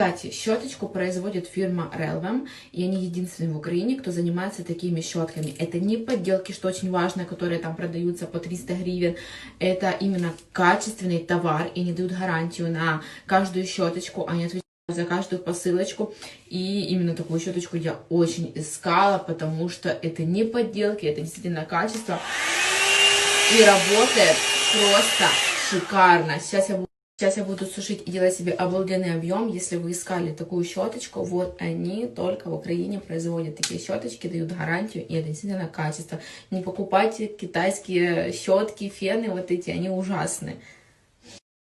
Кстати, щеточку производит фирма Relvem, и они единственные в Украине, кто занимается такими щетками. Это не подделки, что очень важно, которые там продаются по 300 гривен. Это именно качественный товар, и они дают гарантию на каждую щеточку, они отвечают за каждую посылочку. И именно такую щеточку я очень искала, потому что это не подделки, это действительно качество. И работает просто шикарно. Сейчас я буду сушить и делать себе обалденный объем. Если вы искали такую щеточку, вот они только в Украине производят такие щеточки, дают гарантию, и это действительно качество. Не покупайте китайские щетки, фены, вот эти, они ужасные.